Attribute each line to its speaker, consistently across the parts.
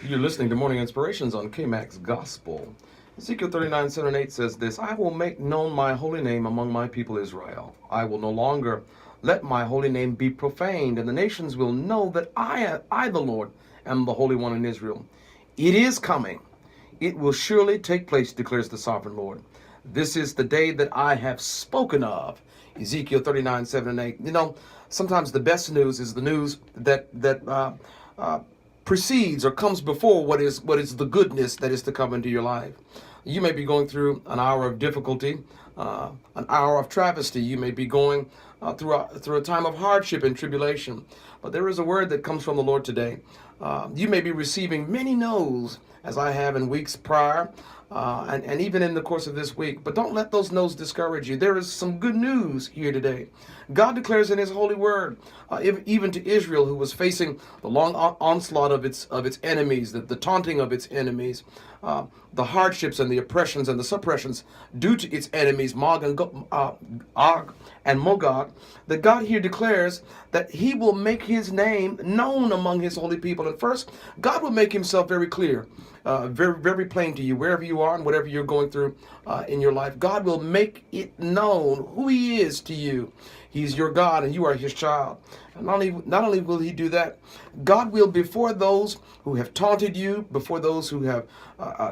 Speaker 1: You're listening to Morning Inspirations on KMAX Gospel. Ezekiel 39:7-8 says this: I will make known my holy name among my people Israel. I will no longer let my holy name be profaned, and the nations will know that I, the Lord, am the Holy One in Israel. It is coming. It will surely take place, declares the sovereign Lord. This is the day that I have spoken of. Ezekiel 39:7-8. Sometimes the best news is the news that precedes or comes before what is the goodness that is to come into your life. You may be going through an hour of difficulty, an hour of travesty. You may be going through a time of hardship and tribulation. But there is a word that comes from the Lord today. You may be receiving many no's, as I have in weeks prior, and even in the course of this week. But don't let those no's discourage you. There is some good news here today. God declares in His holy word, even to Israel, who was facing the long onslaught of its enemies, the taunting of its enemies, the hardships and the oppressions and the suppressions due to its enemies, Og and Magog, that God here declares that He will make His name known among His holy people. And first, God will make Himself very clear, very, very plain to you, wherever you are and whatever you're going through in your life. God will make it known who He is to you. He's your God and you are His child. And not only will He do that, God will, before those who have taunted you, before those who have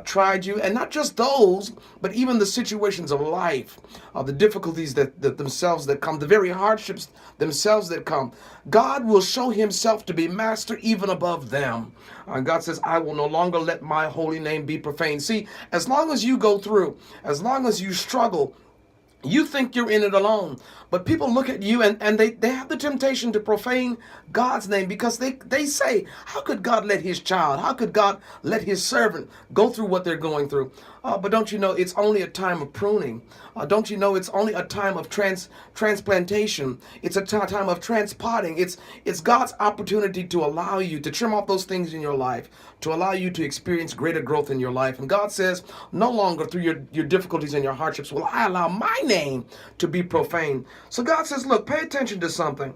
Speaker 1: tried you, and not just those, but even the situations of life, the difficulties that themselves that come, the very hardships themselves that come, God will show Himself to be master even above them. God says, I will no longer let my holy name be profaned. See, as long as you go through, as long as you struggle, you think you're in it alone, but people look at you and they have the temptation to profane God's name, because they say, how could God let His child, how could God let His servant go through what they're going through? But don't you know it's only a time of pruning? Don't you know it's only a time of transplantation? It's a time of transpotting. It's God's opportunity to allow you to trim off those things in your life, to allow you to experience greater growth in your life. And God says, no longer through your difficulties and your hardships will I allow my name to be profaned. So God says, look, pay attention to something.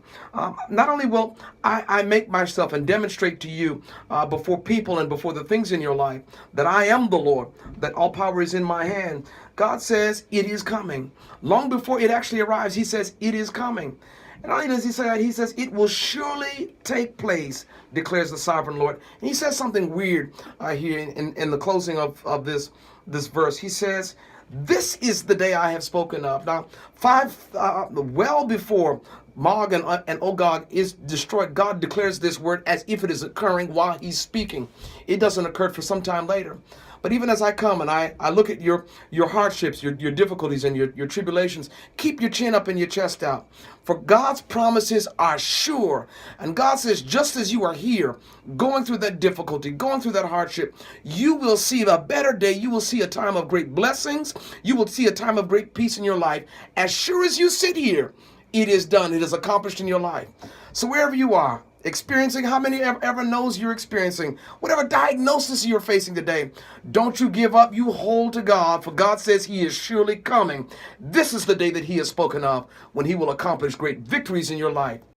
Speaker 1: Not only will I make myself and demonstrate to you before people and before the things in your life that I am the Lord, that all power is in my hand. God says it is coming. Long before it actually arrives, He says it is coming. And not only does He say that, He says it will surely take place, declares the sovereign Lord. And He says something weird here in the closing of this verse. He says, this is the day I have spoken of. Now, well before Mag and Ogog is destroyed, God declares this word as if it is occurring while He's speaking. It doesn't occur for some time later. But even as I come and I look at your hardships, your difficulties, and your tribulations, keep your chin up and your chest out. For God's promises are sure. And God says, just as you are here, going through that difficulty, going through that hardship, you will see a better day. You will see a time of great blessings. You will see a time of great peace in your life. As sure as you sit here, it is done. It is accomplished in your life. So wherever you are, experiencing how many ever knows you're experiencing, whatever diagnosis you're facing today, don't you give up. You hold to God, for God says He is surely coming. This is the day that He has spoken of, when He will accomplish great victories in your life.